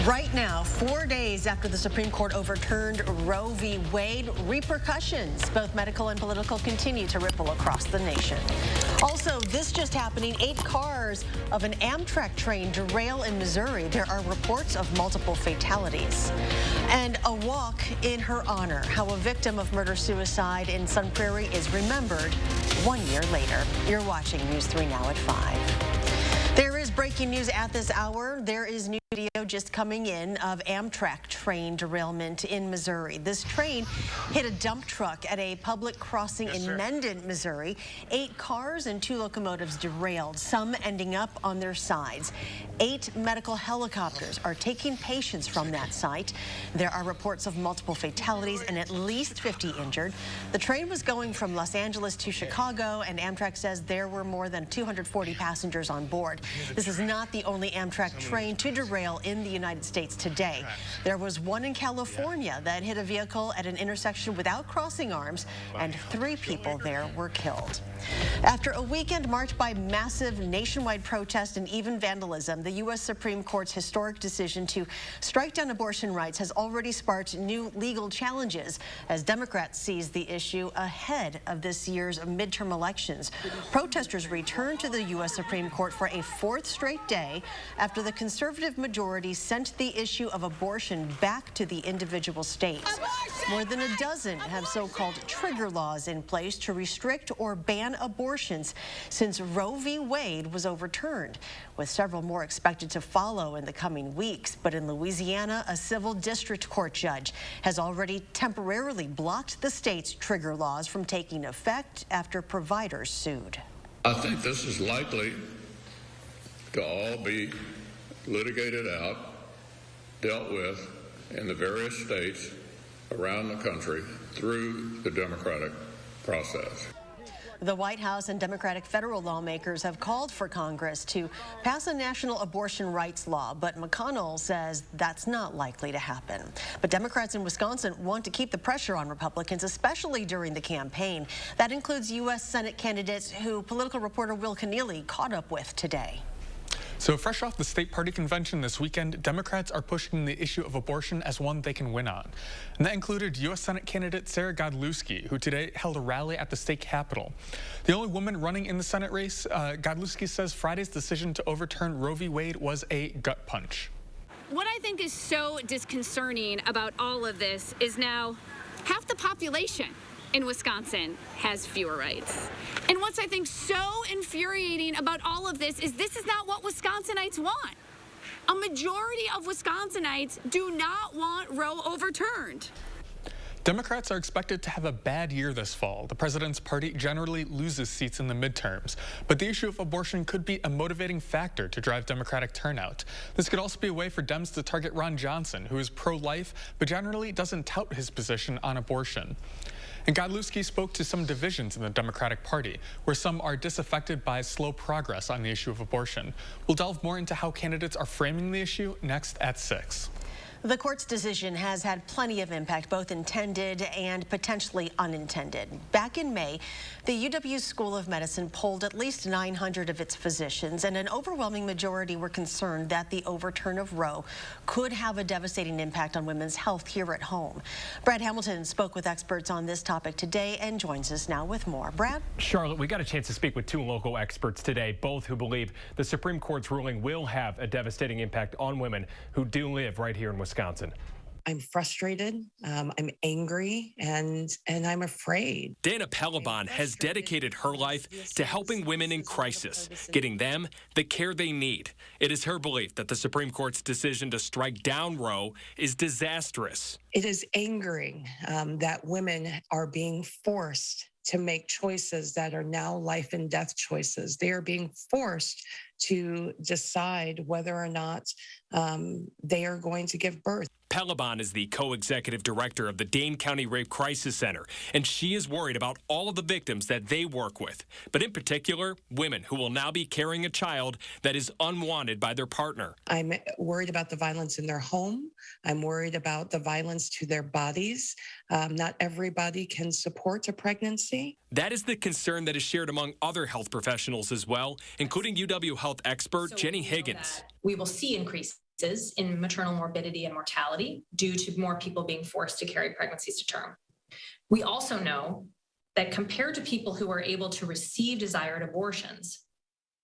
Right now, 4 days after the Supreme Court overturned Roe v. Wade, repercussions, both medical and political, continue to ripple across the nation. Also, this just happening, 8 cars of an Amtrak train derail in Missouri. There are reports of multiple fatalities. And a walk in her honor, how a victim of murder-suicide in Sun Prairie is remembered 1 year later. You're watching News 3 now at 5. There is breaking news at this hour. There is new video just coming in of Amtrak train derailment in Missouri. This train hit a dump truck at a public crossing in Mendon, Missouri. 8 cars and 2 locomotives derailed, some ending up on their sides. 8 medical helicopters are taking patients from that site. There are reports of multiple fatalities and at least 50 injured. The train was going from Los Angeles to Chicago, and Amtrak says there were more than 240 passengers on board. This is not the only Amtrak train to derail in the United States today. There was one in California that hit a vehicle at an intersection without crossing arms, and 3 people there were killed. After a weekend marked by massive nationwide protest and even vandalism, the U.S. Supreme Court's historic decision to strike down abortion rights has already sparked new legal challenges as Democrats seize the issue ahead of this year's midterm elections. Protesters returned to the U.S. Supreme Court for a 4th straight day after the conservative majority sent the issue of abortion back to the individual states. More than a dozen have so-called trigger laws in place to restrict or ban abortions since Roe v. Wade was overturned, with several more expected to follow in the coming weeks. But in Louisiana, a civil district court judge has already temporarily blocked the state's trigger laws from taking effect after providers sued. I think this is likely to all be litigated out, dealt with in the various states around the country through the democratic process. The White House and Democratic federal lawmakers have called for Congress to pass a national abortion rights law, but McConnell says that's not likely to happen. But Democrats in Wisconsin want to keep the pressure on Republicans, especially during the campaign. That includes U.S. Senate candidates who political reporter Will Keneally caught up with today. So fresh off the state party convention this weekend, Democrats are pushing the issue of abortion as one they can win on. And that included U.S. Senate candidate Sarah Godlewski, who today held a rally at the state capitol. The only woman running in the Senate race, Godlewski says Friday's decision to overturn Roe v. Wade was a gut punch. What I think is so disconcerting about all of this is now half the population in Wisconsin has fewer rights. And what's I think so infuriating about all of this is not what Wisconsinites want. A majority of Wisconsinites do not want Roe overturned. Democrats are expected to have a bad year this fall. The president's party generally loses seats in the midterms, but the issue of abortion could be a motivating factor to drive Democratic turnout. This could also be a way for Dems to target Ron Johnson, who is pro-life, but generally doesn't tout his position on abortion. And Godlewski spoke to some divisions in the Democratic Party, where some are disaffected by slow progress on the issue of abortion. We'll delve more into how candidates are framing the issue next at 6. The court's decision has had plenty of impact, both intended and potentially unintended. Back in May, the UW School of Medicine polled at least 900 of its physicians, and an overwhelming majority were concerned that the overturn of Roe could have a devastating impact on women's health here at home. Brad Hamilton spoke with experts on this topic today and joins us now with more. Brad? Charlotte, we got a chance to speak with 2 local experts today, both who believe the Supreme Court's ruling will have a devastating impact on women who do live right here in Wisconsin. I'm frustrated, I'm angry, and I'm afraid. Dana Pelabon has dedicated her life to helping women in crisis, getting them the care they need. It is her belief that the Supreme Court's decision to strike down Roe is disastrous. It is angering that women are being forced to make choices that are now life and death choices. They are being forced to decide whether or not they are going to give birth. Pelabon is the co-executive director of the Dane County Rape Crisis Center, and she is worried about all of the victims that they work with, but in particular, women who will now be carrying a child that is unwanted by their partner. I'm worried about the violence in their home. I'm worried about the violence to their bodies. Not everybody can support a pregnancy. That is the concern that is shared among other health professionals as well, including UW health expert Jenny Higgins. We will see increases in maternal morbidity and mortality due to more people being forced to carry pregnancies to term. We also know that compared to people who are able to receive desired abortions,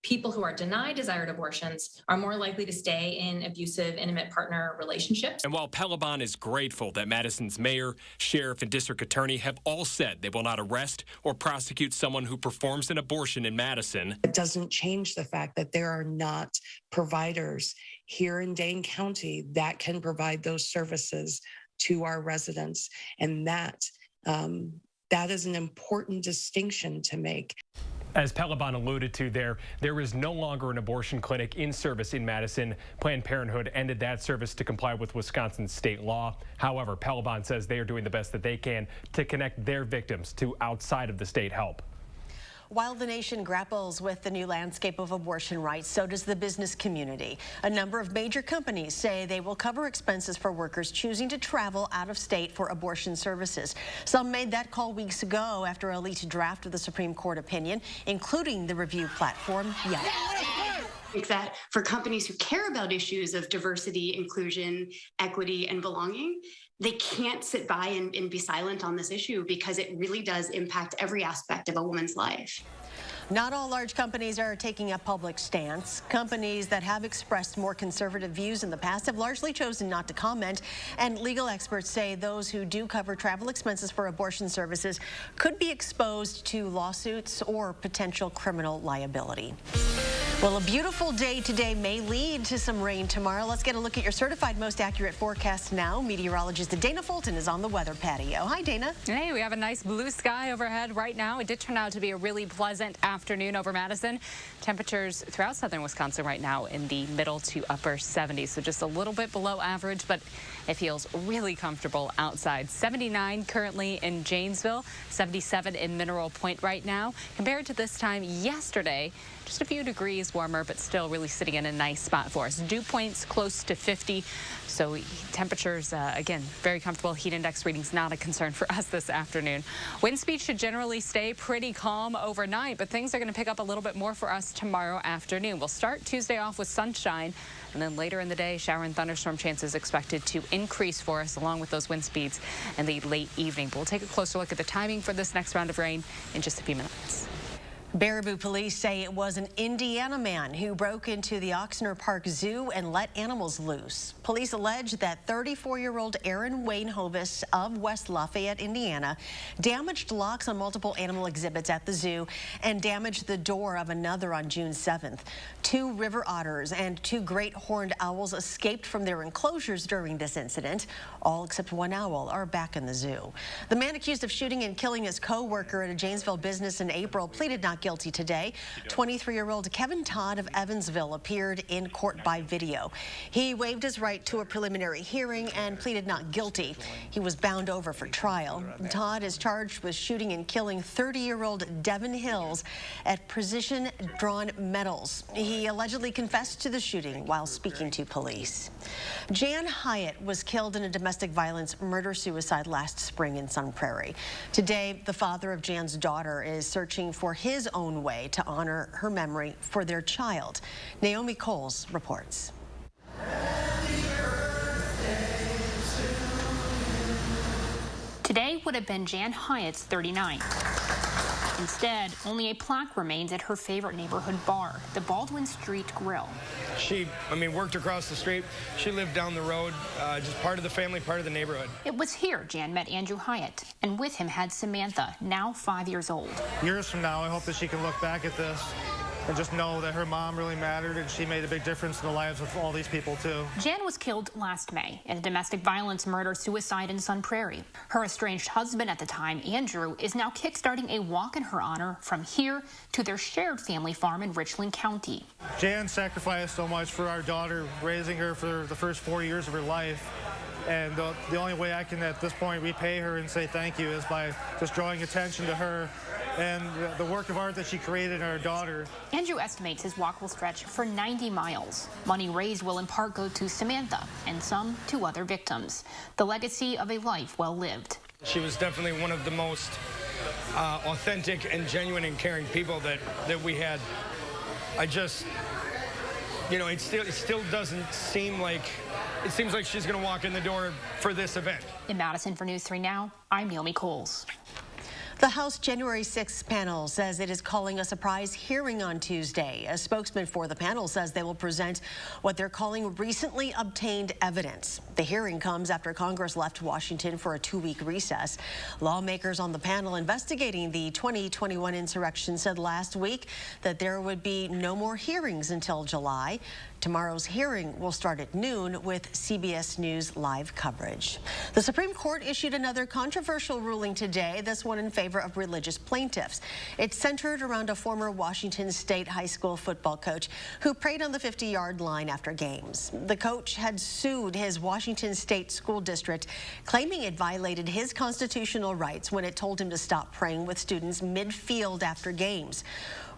people who are denied desired abortions are more likely to stay in abusive, intimate partner relationships. And while Pelabon is grateful that Madison's mayor, sheriff, and district attorney have all said they will not arrest or prosecute someone who performs an abortion in Madison, it doesn't change the fact that there are not providers here in Dane County that can provide those services to our residents. And that is an important distinction to make. As Pelabon alluded to there is no longer an abortion clinic in service in Madison. Planned Parenthood ended that service to comply with Wisconsin state law. However, Pelabon says they are doing the best that they can to connect their victims to outside of the state help. While the nation grapples with the new landscape of abortion rights, so does the business community. A number of major companies say they will cover expenses for workers choosing to travel out of state for abortion services. Some made that call weeks ago after a leaked draft of the Supreme Court opinion, including the review platform Yelp. That for companies who care about issues of diversity, inclusion, equity, and belonging, they can't sit by and be silent on this issue because it really does impact every aspect of a woman's life. Not all large companies are taking a public stance. Companies that have expressed more conservative views in the past have largely chosen not to comment, and legal experts say those who do cover travel expenses for abortion services could be exposed to lawsuits or potential criminal liability. Well, a beautiful day today may lead to some rain tomorrow. Let's get a look at your certified most accurate forecast now. Meteorologist Dana Fulton is on the weather patio. Hi, Dana. Hey, we have a nice blue sky overhead right now. It did turn out to be a really pleasant afternoon over Madison. Temperatures throughout southern Wisconsin right now in the middle to upper 70s, so just a little bit below average, but it feels really comfortable outside. 79 currently in Janesville, 77 in Mineral Point right now. Compared to this time yesterday, just a few degrees warmer, but still really sitting in a nice spot for us. Dew points close to 50, so temperatures, again, very comfortable. Heat index readings not a concern for us this afternoon. Wind speed should generally stay pretty calm overnight, but things are going to pick up a little bit more for us tomorrow afternoon. We'll start Tuesday off with sunshine, and then later in the day, shower and thunderstorm chances expected to increase for us, along with those wind speeds in the late evening. But we'll take a closer look at the timing for this next round of rain in just a few minutes. Baraboo police say it was an Indiana man who broke into the Oxnard Park Zoo and let animals loose. Police allege that 34-year-old Aaron Wayne Hovis of West Lafayette, Indiana, damaged locks on multiple animal exhibits at the zoo and damaged the door of another on June 7th. 2 river otters and 2 great horned owls escaped from their enclosures during this incident. All except one owl are back in the zoo. The man accused of shooting and killing his co-worker at a Janesville business in April pleaded not guilty today. 23-year-old Kevin Todd of Evansville appeared in court by video. He waived his right to a preliminary hearing and pleaded not guilty. He was bound over for trial. Todd is charged with shooting and killing 30-year-old Devin Hills at Precision Drawn Metals. He allegedly confessed to the shooting while speaking to police. Jan Hyatt was killed in a domestic violence murder-suicide last spring in Sun Prairie. Today, the father of Jan's daughter is searching for his own way to honor her memory for their child. Naomi Coles reports. Today would have been Jan Hyatt's 39th. Instead, only a plaque remains at her favorite neighborhood bar, the Baldwin Street Grill. She, worked across the street. She lived down the road, just part of the family, part of the neighborhood. It was here Jan met Andrew Hyatt, and with him had Samantha, now 5 years old. Years from now, I hope that she can look back at this and just know that her mom really mattered and she made a big difference in the lives of all these people, too. Jan was killed last May in a domestic violence murder-suicide in Sun Prairie. Her estranged husband at the time, Andrew, is now kickstarting a walk in her honor from here to their shared family farm in Richland County. Jan sacrificed so much for our daughter, raising her for the first 4 years of her life. And the only way I can, at this point, repay her and say thank you is by just drawing attention to her and the work of art that she created in our daughter. Andrew estimates his walk will stretch for 90 miles. Money raised will in part go to Samantha and some to other victims. The legacy of a life well lived. She was definitely one of the most authentic and genuine and caring people that we had. you know, it still doesn't seem like, it seems like she's going to walk in the door for this event. In Madison for News 3 Now, I'm Naomi Coles. The House January 6th panel says it is calling a surprise hearing on Tuesday. A spokesman for the panel says they will present what they're calling recently obtained evidence. The hearing comes after Congress left Washington for a 2-week recess. Lawmakers on the panel investigating the 2021 insurrection said last week that there would be no more hearings until July. Tomorrow's hearing will start at noon with CBS News live coverage. The Supreme Court issued another controversial ruling today, this one in favor of religious plaintiffs. It's centered around a former Washington State high school football coach who prayed on the 50-yard line after games. The coach had sued his Washington State school district, claiming it violated his constitutional rights when it told him to stop praying with students mid-field after games.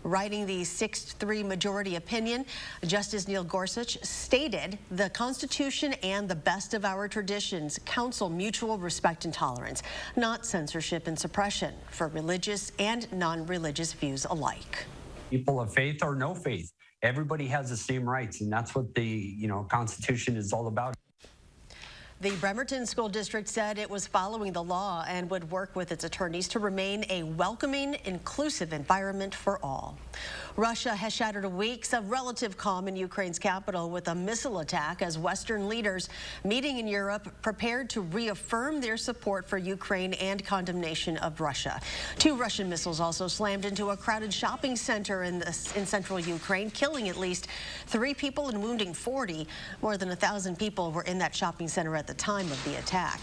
Writing the 6-3 majority opinion, Justice Neil Gorsuch stated the Constitution and the best of our traditions counsel mutual respect and tolerance, not censorship and suppression for religious and non-religious views alike. People of faith or no faith, everybody has the same rights, and that's what the Constitution is all about. The Bremerton School District said it was following the law and would work with its attorneys to remain a welcoming, inclusive environment for all. Russia has shattered weeks of relative calm in Ukraine's capital with a missile attack as Western leaders meeting in Europe prepared to reaffirm their support for Ukraine and condemnation of Russia. 2 Russian missiles also slammed into a crowded shopping center in central Ukraine, killing at least 3 people and wounding 40. More than 1,000 people were in that shopping center at the time of the attack.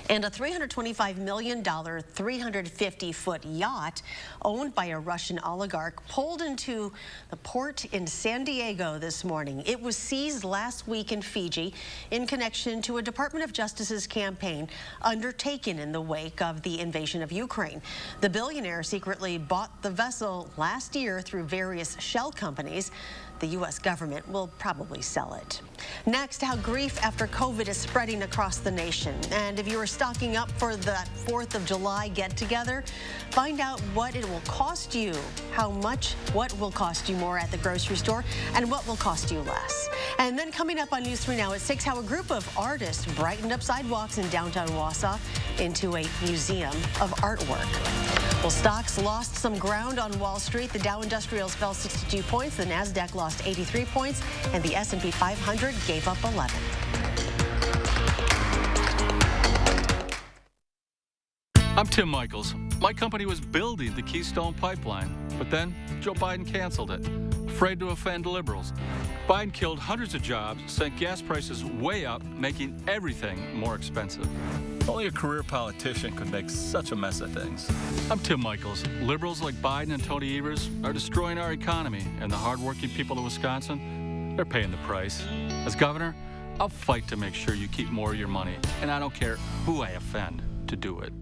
And a $325 million 350-foot yacht owned by a Russian oligarch pulled into the port in San Diego this morning. It was seized last week in Fiji in connection to a Department of Justice's campaign undertaken in the wake of the invasion of Ukraine. The billionaire secretly bought the vessel last year through various shell companies. The U.S. government will probably sell it. Next, how grief after COVID is spreading across the nation. And if you are stocking up for that 4th of July get-together, find out what it will cost you, what will cost you more at the grocery store, and what will cost you less. And then coming up on News 3 Now at 6, how a group of artists brightened up sidewalks in downtown Wausau into a museum of artwork. Well, stocks lost some ground on Wall Street. The Dow Industrials fell 62 points, the Nasdaq lost 83 points, and the S&P 500 gave up 11. I'm Tim Michaels. My company was building the Keystone Pipeline, but then Joe Biden canceled it, afraid to offend liberals. Biden killed hundreds of jobs, sent gas prices way up, making everything more expensive. Only a career politician could make such a mess of things. I'm Tim Michaels. Liberals like Biden and Tony Evers are destroying our economy, and the hardworking people of Wisconsin, they're paying the price. As governor, I'll fight to make sure you keep more of your money, and I don't care who I offend to do it.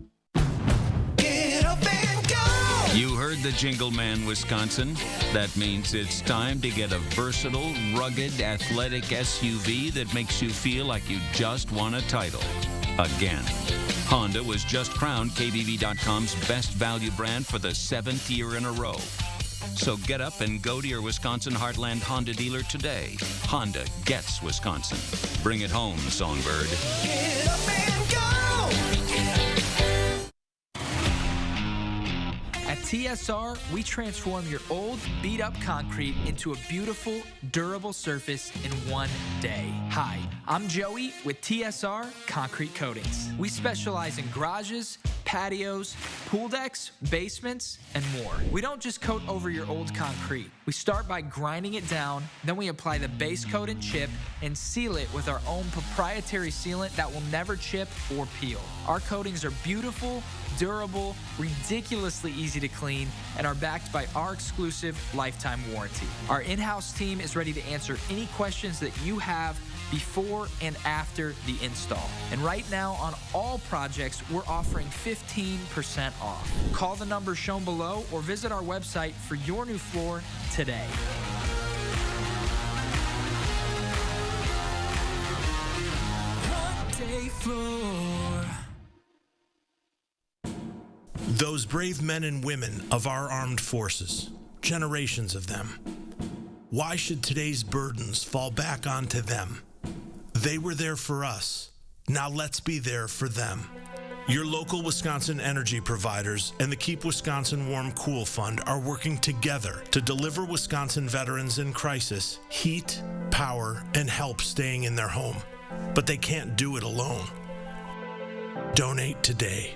Get up and go! You heard the Jingle Man, Wisconsin. That means it's time to get a versatile, rugged, athletic SUV that makes you feel like you just won a title. Again. Honda was just crowned KBB.com's best value brand for the 7th year in a row. So get up and go to your Wisconsin Heartland Honda dealer today. Honda gets Wisconsin. Bring it home, Songbird. Get up and go! At TSR, we transform your old, beat-up concrete into a beautiful, durable surface in one day. Hi, I'm Joey with TSR Concrete Coatings. We specialize in garages, patios, pool decks, basements, and more. We don't just coat over your old concrete. We start by grinding it down, then we apply the base coat and chip and seal it with our own proprietary sealant that will never chip or peel. Our coatings are beautiful, durable, ridiculously easy to clean, and are backed by our exclusive lifetime warranty. Our in-house team is ready to answer any questions that you have before and after the install. And right now on all projects, we're offering 15% off. Call the number shown below or visit our website for your new floor today. Those brave men and women of our armed forces, generations of them, Why should today's burdens fall back onto them? They were there for us. Now let's be there for them. Your local Wisconsin energy providers and the Keep Wisconsin Warm Cool Fund are working together to deliver Wisconsin veterans in crisis heat, power, and help staying in their home. But they can't do it alone. Donate today.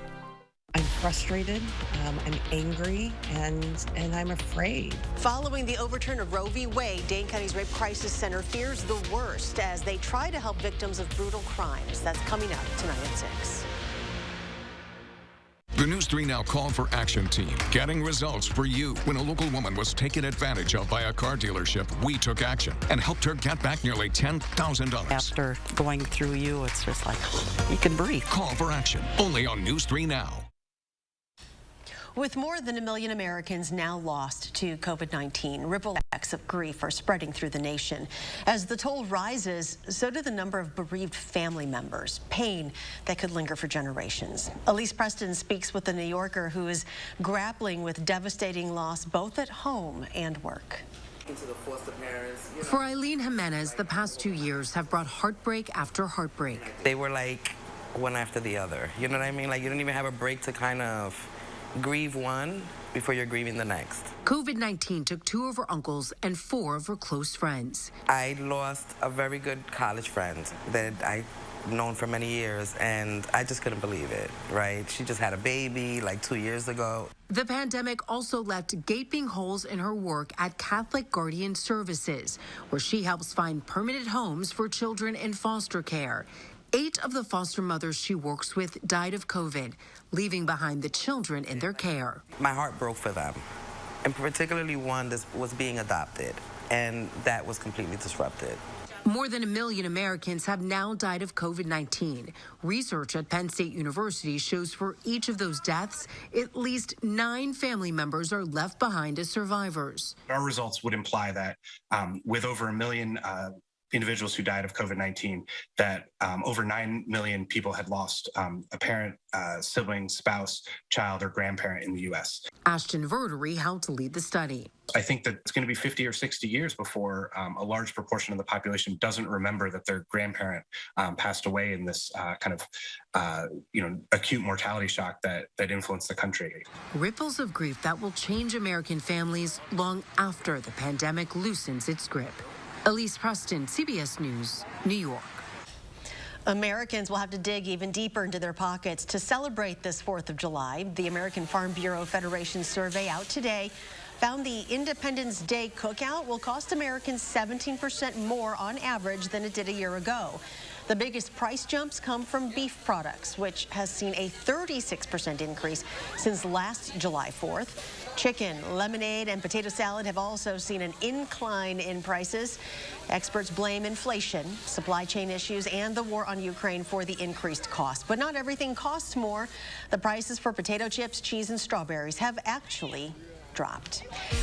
I'm frustrated, I'm angry, and I'm afraid. Following the overturn of Roe v. Wade, Dane County's Rape Crisis Center fears the worst as they try to help victims of brutal crimes. That's coming up tonight at 6. The News 3 Now Call for Action team, getting results for you. When a local woman was taken advantage of by a car dealership, we took action and helped her get back nearly $10,000. After going through you, it's just like, you can breathe. Call for Action, only on News 3 Now. With more than 1 million Americans now lost to COVID-19, ripple effects of grief are spreading through the nation. As the toll rises, so do the number of bereaved family members, pain that could linger for generations. Elise Preston speaks with the New Yorker, who is grappling with devastating loss both at home and work. For Eileen Jimenez, the past 2 years have brought heartbreak after heartbreak. They were like one after the other. You know what I mean? Like, you don't even have a break to kind of grieve one before you're grieving the next. COVID-19 took 2 of her uncles and 4 of her close friends. I lost a very good college friend that I've known for many years, and I just couldn't believe it, right? She just had a baby like 2 years ago. The pandemic also left gaping holes in her work at Catholic Guardian Services, where she helps find permanent homes for children in foster care. 8 of the foster mothers she works with died of COVID, leaving behind the children in their care. My heart broke for them, and particularly one that was being adopted, and that was completely disrupted. More than 1 million Americans have now died of COVID-19. Research at Penn State University shows for each of those deaths, at least 9 family members are left behind as survivors. Our results would imply that with over 1 million individuals who died of COVID-19, that over 9 million people had lost a parent, sibling, spouse, child, or grandparent in the U.S. Ashton Verdery helped lead the study. I think that it's going to be 50 or 60 years before a large proportion of the population doesn't remember that their grandparent passed away in this kind of, acute mortality shock that influenced the country. Ripples of grief that will change American families long after the pandemic loosens its grip. Elise Preston, CBS News, New York. Americans will have to dig even deeper into their pockets to celebrate this 4th of July. The American Farm Bureau Federation survey out today found the Independence Day cookout will cost Americans 17% more on average than it did a year ago. The biggest price jumps come from beef products, which has seen a 36% increase since last July 4th. Chicken, lemonade, and potato salad have also seen an incline in prices. Experts blame inflation, supply chain issues, and the war on Ukraine for the increased cost. But not everything costs more. The prices for potato chips, cheese, and strawberries have actually dropped.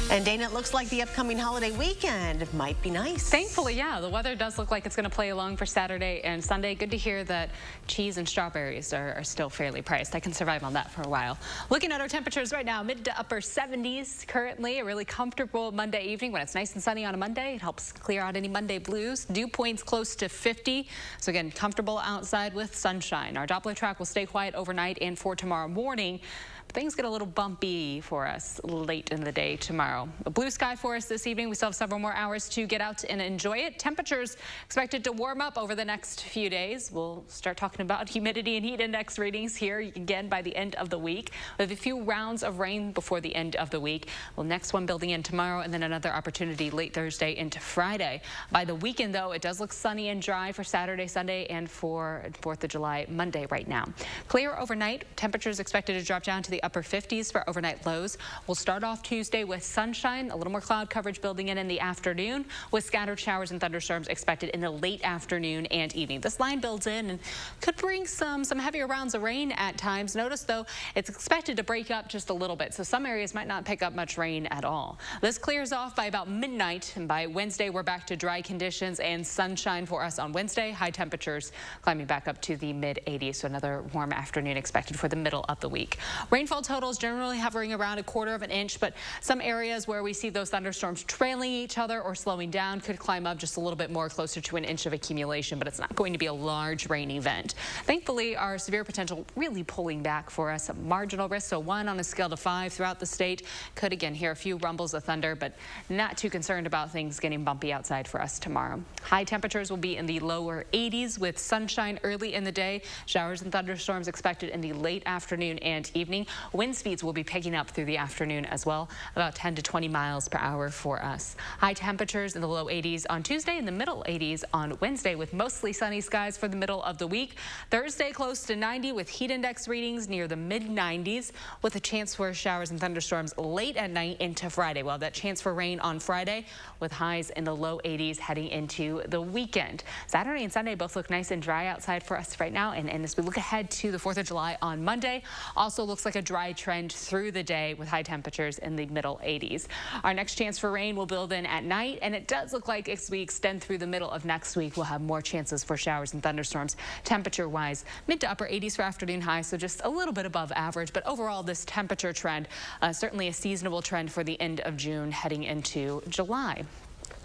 And Dana, it looks like the upcoming holiday weekend might be nice. Thankfully, yeah. The weather does look like it's going to play along for Saturday and Sunday. Good to hear that cheese and strawberries are still fairly priced. I can survive on that for a while. Looking at our temperatures right now, mid to upper 70s currently. A really comfortable Monday evening when it's nice and sunny on a Monday. It helps clear out any Monday blues. Dew points close to 50. So again, comfortable outside with sunshine. Our Doppler track will stay quiet overnight and for tomorrow morning. Things get a little bumpy for us late in the day tomorrow. A blue sky for us this evening. We still have several more hours to get out and enjoy it. Temperatures expected to warm up over the next few days. We'll start talking about humidity and heat index readings here again by the end of the week. We have a few rounds of rain before the end of the week. Well, next one building in tomorrow and then another opportunity late Thursday into Friday. By the weekend, though, it does look sunny and dry for Saturday, Sunday, and for 4th of July Monday right now. Clear overnight. Temperatures expected to drop down to the upper 50s for overnight lows. We'll start off Tuesday with sunshine, a little more cloud coverage building in the afternoon with scattered showers and thunderstorms expected in the late afternoon and evening. This line builds in and could bring some heavier rounds of rain at times. Notice, though, it's expected to break up just a little bit, so some areas might not pick up much rain at all. This clears off by about midnight, and by Wednesday, we're back to dry conditions and sunshine for us on Wednesday. High temperatures climbing back up to the mid-80s, so another warm afternoon expected for the middle of the week. Rainfall rainfall totals generally hovering around 1/4 of an inch, but some areas where we see those thunderstorms trailing each other or slowing down could climb up just a little bit more, closer to an inch of accumulation, but it's not going to be a large rain event. Thankfully, our severe potential really pulling back for us. A marginal risk, so 1 on a scale to 5 throughout the state. Could again hear a few rumbles of thunder, but not too concerned about things getting bumpy outside for us tomorrow. High temperatures will be in the lower 80s with sunshine early in the day. Showers and thunderstorms expected in the late afternoon and evening. Wind speeds will be picking up through the afternoon as well, about 10 to 20 miles per hour for us. High temperatures in the low 80s on Tuesday, in the middle 80s on Wednesday, with mostly sunny skies for the middle of the week. Thursday close to 90 with heat index readings near the mid-90s, with a chance for showers and thunderstorms late at night into Friday. Well, that chance for rain on Friday with highs in the low 80s heading into the weekend. Saturday and Sunday both look nice and dry outside for us right now. And as we look ahead to the 4th of July on Monday, also looks like a dry trend through the day with high temperatures in the middle 80s. Our next chance for rain will build in at night, and it does look like as we extend through the middle of next week, we'll have more chances for showers and thunderstorms. Temperature-wise, mid to upper 80s for afternoon highs, so just a little bit above average. But overall, this temperature trend, certainly a seasonable trend for the end of June heading into July.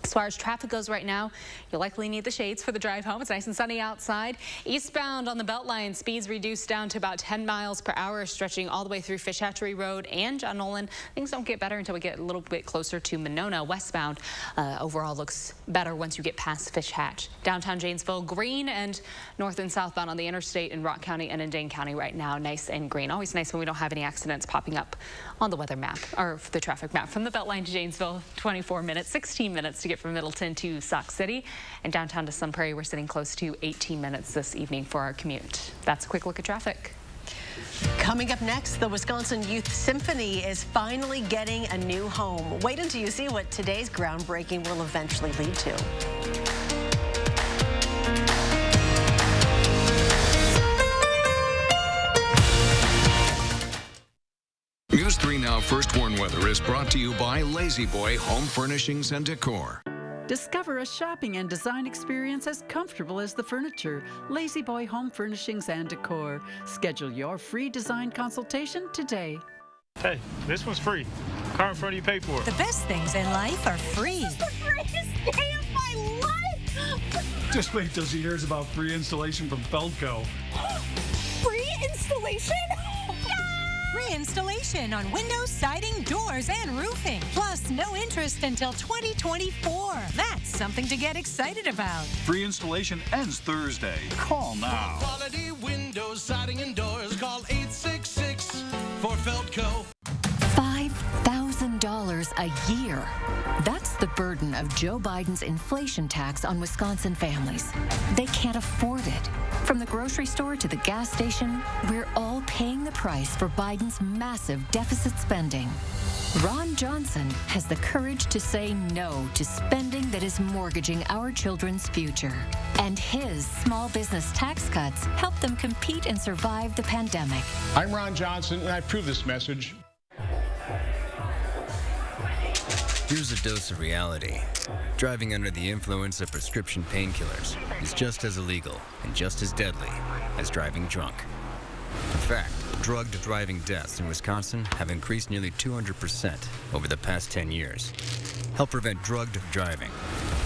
As far as traffic goes right now, you'll likely need the shades for the drive home. It's nice and sunny outside. Eastbound on the Beltline, speeds reduced down to about 10 miles per hour, stretching all the way through Fish Hatchery Road and John Nolan. Things don't get better until we get a little bit closer to Monona. Westbound overall looks better once you get past Fish Hatch. Downtown Janesville, green, and north and southbound on the interstate in Rock County and in Dane County right now, nice and green. Always nice when we don't have any accidents popping up on the weather map or the traffic map. From the Beltline to Janesville, 24 minutes, 16 minutes to get from Middleton to Sauk City, and downtown to Sun Prairie, we're sitting close to 18 minutes this evening for our commute. That's a quick look at traffic. Coming up next, the Wisconsin Youth Symphony is finally getting a new home. Wait until you see what today's groundbreaking will eventually lead to. News 3 Now First Warn Weather is brought to you by Lazy Boy Home Furnishings and Decor. Discover a shopping and design experience as comfortable as the furniture. Lazy Boy Home Furnishings and Decor. Schedule your free design consultation today. Hey, this one's free. Car in front of you pay for it. The best things in life are free. This is the greatest day of my life! Just wait till she hears about free installation from Feldco. Free installation? Free installation on windows, siding, doors, and roofing. Plus, no interest until 2024. That's something to get excited about. Free installation ends Thursday. Call now. Quality windows, siding, and doors. Call 866 for Feldco. $5,000 a year. That's the burden of Joe Biden's inflation tax on Wisconsin families. They can't afford it. From the grocery store to the gas station, we're all paying the price for Biden's massive deficit spending. Ron Johnson has the courage to say no to spending that is mortgaging our children's future. And his small business tax cuts help them compete and survive the pandemic. I'm Ron Johnson, and I approve this message. Here's a dose of reality. Driving under the influence of prescription painkillers is just as illegal and just as deadly as driving drunk. In fact, drugged driving deaths in Wisconsin have increased nearly 200% over the past 10 years. Help prevent drugged driving,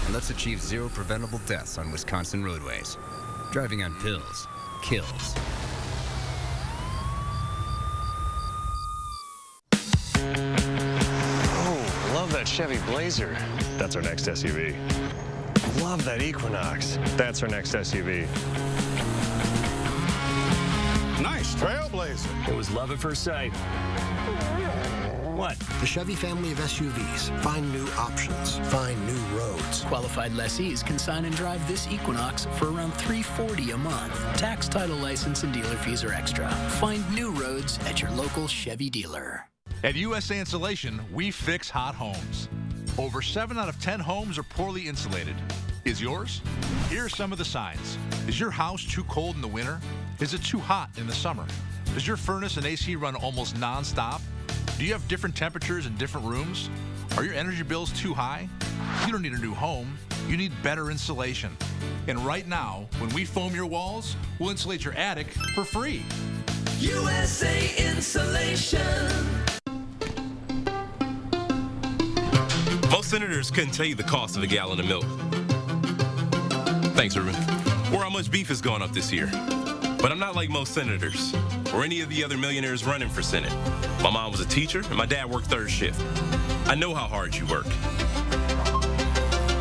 and let's achieve 0 preventable deaths on Wisconsin roadways. Driving on pills kills. That Chevy Blazer. That's our next SUV. Love that Equinox. That's our next SUV. Nice Trailblazer. It was love at first sight. What? The Chevy family of SUVs. Find new options. Find new roads. Qualified lessees can sign and drive this Equinox for around $340 a month. Tax, title, license, and dealer fees are extra. Find new roads at your local Chevy dealer. At USA Insulation, we fix hot homes. Over 7 out of 10 homes are poorly insulated. Is yours? Here are some of the signs. Is your house too cold in the winter? Is it too hot in the summer? Does your furnace and AC run almost non-stop? Do you have different temperatures in different rooms? Are your energy bills too high? You don't need a new home. You need better insulation. And right now, when we foam your walls, we'll insulate your attic for free. USA Insulation. Most senators couldn't tell you the cost of a gallon of milk. Thanks, Ruben. Or how much beef has gone up this year. But I'm not like most senators or any of the other millionaires running for Senate. My mom was a teacher and my dad worked third shift. I know how hard you work.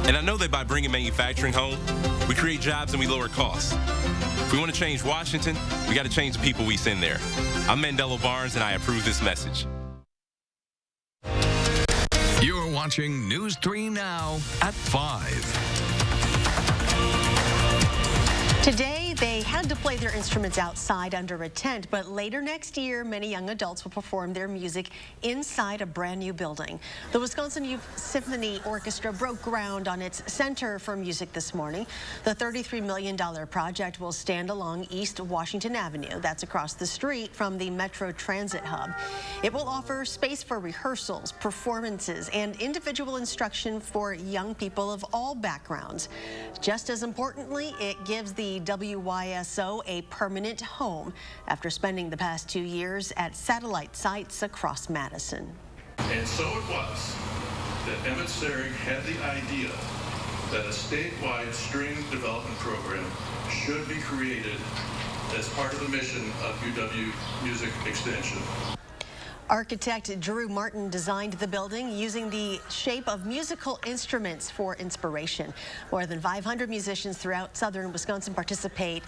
And I know that by bringing manufacturing home, we create jobs and we lower costs. If we want to change Washington, we got to change the people we send there. I'm Mandela Barnes and I approve this message. You're watching News 3 Now at 5. Today, they had to play their instruments outside under a tent, but later next year, many young adults will perform their music inside a brand new building. The Wisconsin Youth Symphony Orchestra broke ground on its Center for Music this morning. The $33 million project will stand along East Washington Avenue. That's across the street from the Metro Transit Hub. It will offer space for rehearsals, performances, and individual instruction for young people of all backgrounds. Just as importantly, it gives the WISO a permanent home after spending the past 2 years at satellite sites across Madison. And so it was that Emmett Serig had the idea that a statewide string development program should be created as part of the mission of UW Music Extension. Architect Drew Martin designed the building using the shape of musical instruments for inspiration. More than 500 musicians throughout southern Wisconsin participate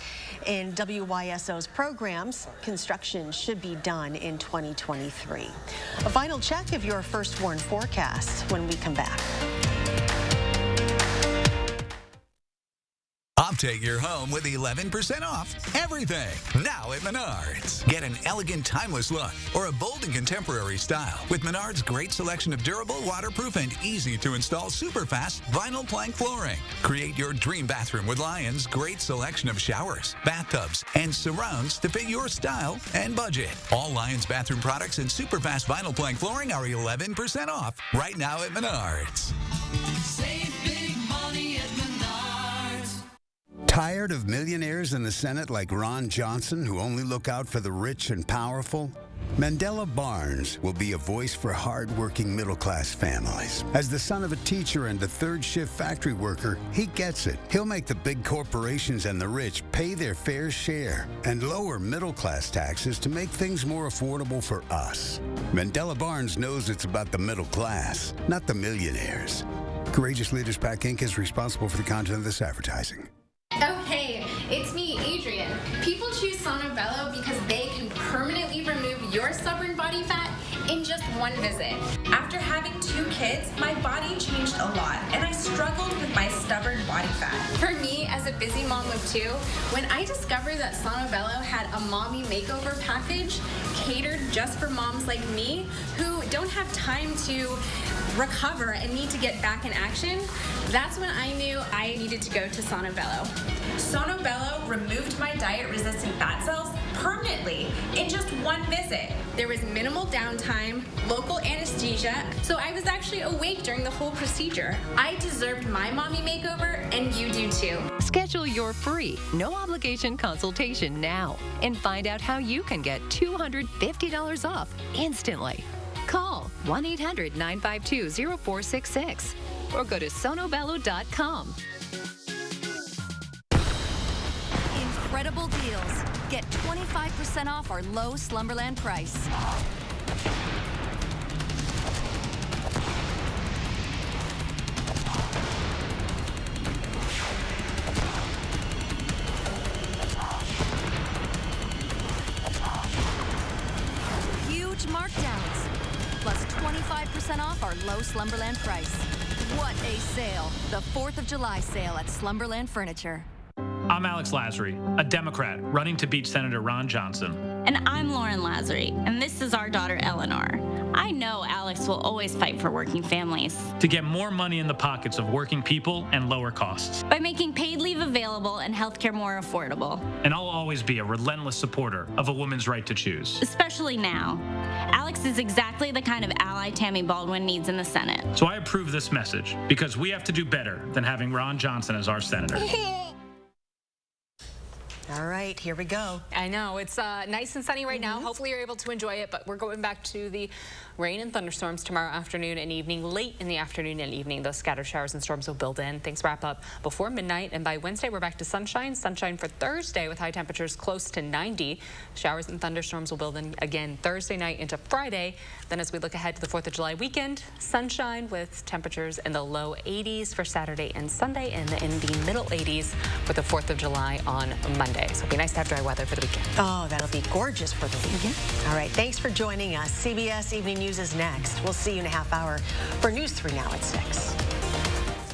in WISO's programs. Construction should be done in 2023. A final check of your first warn forecast when we come back. Update your home with 11% off everything now at Menards. Get an elegant, timeless look or a bold and contemporary style with Menards' great selection of durable, waterproof, and easy-to-install super-fast vinyl plank flooring. Create your dream bathroom with Lion's great selection of showers, bathtubs, and surrounds to fit your style and budget. All Lion's bathroom products and super-fast vinyl plank flooring are 11% off right now at Menards. Save big money at Menards. Tired of millionaires in the Senate like Ron Johnson who only look out for the rich and powerful? Mandela Barnes will be a voice for hard-working middle-class families. As the son of a teacher and a third-shift factory worker, he gets it. He'll make the big corporations and the rich pay their fair share and lower middle-class taxes to make things more affordable for us. Mandela Barnes knows it's about the middle class, not the millionaires. Courageous Leaders PAC Inc. is responsible for the content of this advertising. Oh, hey, it's me, Adrian. People choose Sono Bello because they can permanently remove your stubborn body fat in just one visit. After having 2 kids, my body changed a lot, and I struggled with my stubborn body fat. For me, as a busy mom of 2, when I discovered that Sono Bello had a mommy makeover package catered just for moms like me who don't have time to recover and need to get back in action, that's when I knew I needed to go to Sono Bello. Sono Bello removed my diet-resistant fat cells permanently in just one visit. There was minimal downtime, local anesthesia, so I was actually awake during the whole procedure. I deserved my mommy makeover, and you do too. Schedule your free, no-obligation consultation now and find out how you can get $250 off instantly. Call 1-800-952-0466 or go to sonobello.com. Incredible deals. Get 25% off our low Slumberland price. Huge markdowns. Plus 25% off our low Slumberland price. What a sale. The 4th of July sale at Slumberland Furniture. I'm Alex Lasry, a Democrat running to beat Senator Ron Johnson. And I'm Lauren Lasry, and this is our daughter Eleanor. I know Alex will always fight for working families. To get more money in the pockets of working people and lower costs. By making paid leave available and healthcare more affordable. And I'll always be a relentless supporter of a woman's right to choose. Especially now. Alex is exactly the kind of ally Tammy Baldwin needs in the Senate. So I approve this message because we have to do better than having Ron Johnson as our senator. All right, here we go. I know. It's nice and sunny right now. Hopefully you're able to enjoy it, but we're going back to the rain and thunderstorms tomorrow afternoon and evening. Late in the afternoon and evening, those scattered showers and storms will build in. Things wrap up before midnight, and by Wednesday, we're back to sunshine. Sunshine for Thursday with high temperatures close to 90. Showers and thunderstorms will build in again Thursday night into Friday. Then as we look ahead to the 4th of July weekend, sunshine with temperatures in the low 80s for Saturday and Sunday, and in the middle 80s for the 4th of July on Monday. So it'll be nice to have dry weather for the weekend. Oh, that'll be gorgeous for the weekend. All right, thanks for joining us. CBS Evening News is next. We'll see you in a half hour for News 3 Now at 6.